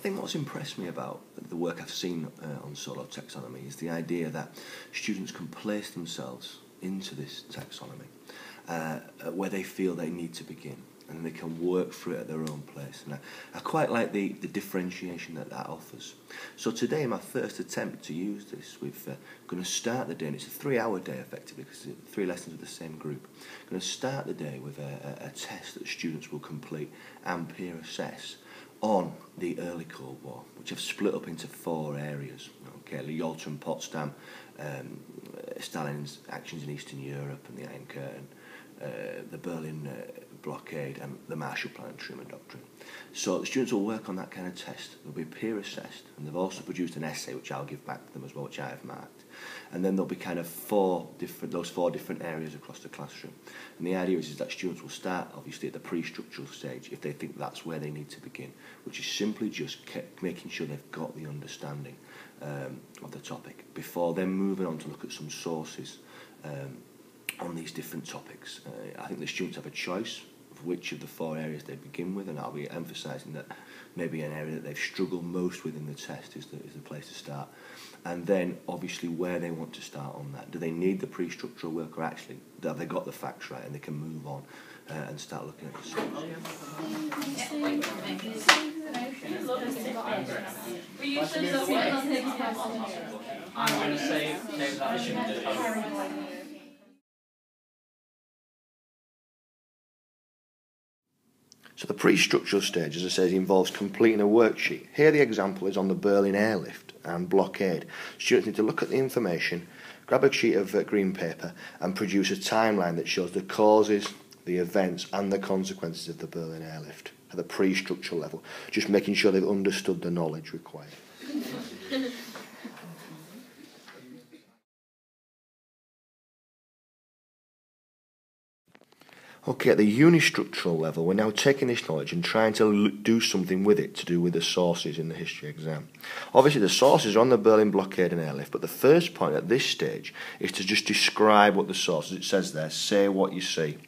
think what's impressed me about the work I've seen on solo taxonomy is the idea that students can place themselves into this taxonomy where they feel they need to begin, and they can work through it at their own place. And I quite like the differentiation that offers. So today, my first attempt to use this, we're going to start the day, and it's a 3-hour day effectively, because it's 3 lessons with the same group. Going to start the day with a test that students will complete and peer assess on the early Cold War, which I've split up into 4 areas. Okay, the Yalta and Potsdam, Stalin's actions in Eastern Europe and the Iron Curtain, the Berlin blockade, and the Marshall Plan and Truman Doctrine. So the students will work on that kind of test. They'll be peer assessed, and they've also produced an essay which I'll give back to them as well, which I have marked. And then there'll be kind of those four different areas across the classroom. And the idea is that students will start obviously at the pre-structural stage if they think that's where they need to begin, which is simply just making sure they've got the understanding of the topic before then moving on to look at some sources on these different topics. I think the students have a choice of which of the 4 areas they begin with, and I'll be emphasising that maybe an area that they've struggled most with in the test is the place to start. And then obviously where they want to start on that. Do they need the pre-structural work, or actually have they got the facts right and they can move on and start looking at the source? I'm going to say no, that shouldn't do. So the pre-structural stage, as I say, involves completing a worksheet. Here the example is on the Berlin airlift and blockade. Students need to look at the information, grab a sheet of green paper and produce a timeline that shows the causes, the events and the consequences of the Berlin airlift at the pre-structural level, just making sure they've understood the knowledge required. Okay, at the Uni Structural level, we're now taking this knowledge and trying to do something with it to do with the sources in the history exam. Obviously, the sources are on the Berlin blockade and airlift, but the first point at this stage is to just describe what the source is. It says there, say what you see.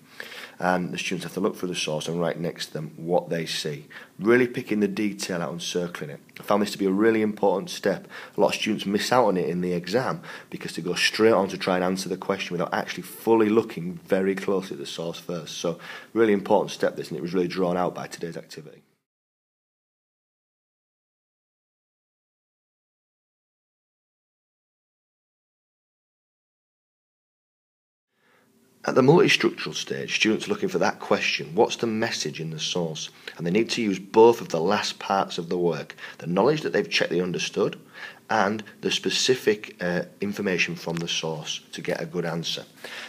And the students have to look through the source and write next to them what they see. Really picking the detail out and circling it. I found this to be a really important step. A lot of students miss out on it in the exam because they go straight on to try and answer the question without actually fully looking very closely at the source first. So really important step this, and it was really drawn out by today's activity. At the multi-structural stage, students are looking for that question, what's the message in the source? And they need to use both of the last parts of the work, the knowledge that they've checked they understood, and the specific information from the source to get a good answer.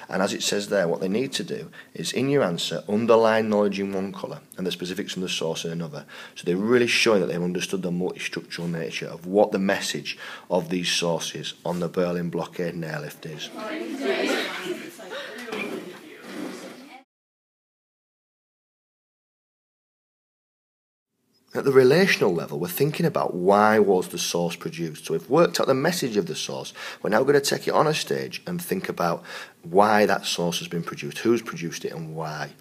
And as it says there, what they need to do is, in your answer, underline knowledge in one colour and the specifics from the source in another. So they're really showing that they've understood the multi-structural nature of what the message of these sources on the Berlin blockade and airlift is. At the relational level, we're thinking about why was the source produced. So we've worked out the message of the source. We're now going to take it on a stage and think about why that source has been produced, who's produced it and why.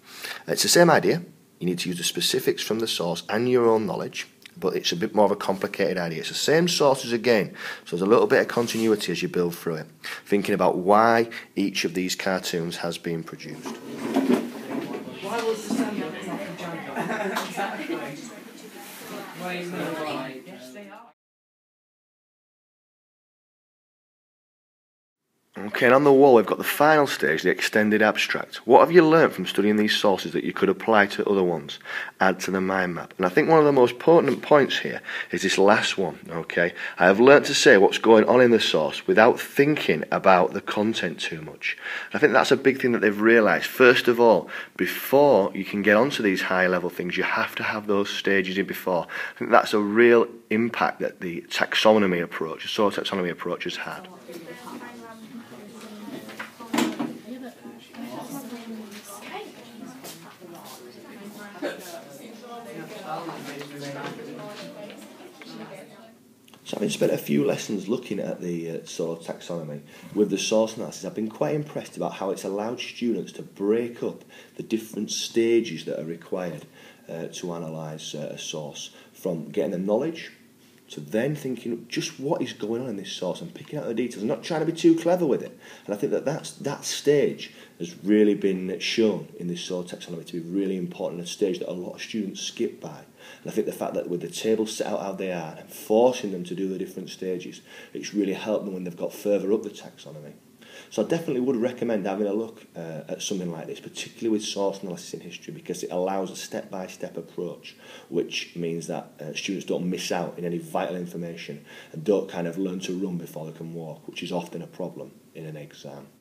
It's the same idea. You need to use the specifics from the source and your own knowledge, but it's a bit more of a complicated idea. It's the same sources again, so there's a little bit of continuity as you build through it, thinking about why each of these cartoons has been produced. Why was the sun not from January? Why is it? Yes, they are. Okay, and on the wall we've got the final stage, the extended abstract. What have you learnt from studying these sources that you could apply to other ones? Add to the mind map. And I think one of the most pertinent points here is this last one, okay? I have learnt to say what's going on in the source without thinking about the content too much. And I think that's a big thing that they've realised. First of all, before you can get onto these high level things, you have to have those stages in before. I think that's a real impact that the taxonomy approach, the soil taxonomy approach has had. So having spent a few lessons looking at the Solo taxonomy with the source analysis, I've been quite impressed about how it's allowed students to break up the different stages that are required to analyse a source, from getting the knowledge to then thinking just what is going on in this source and picking out the details and not trying to be too clever with it. And I think that stage has really been shown in this Solo taxonomy to be really important, a stage that a lot of students skip by. And I think the fact that with the tables set out how they are and forcing them to do the different stages, it's really helped them when they've got further up the taxonomy. So I definitely would recommend having a look at something like this, particularly with source analysis in history, because it allows a step-by-step approach, which means that students don't miss out in any vital information and don't kind of learn to run before they can walk, which is often a problem in an exam.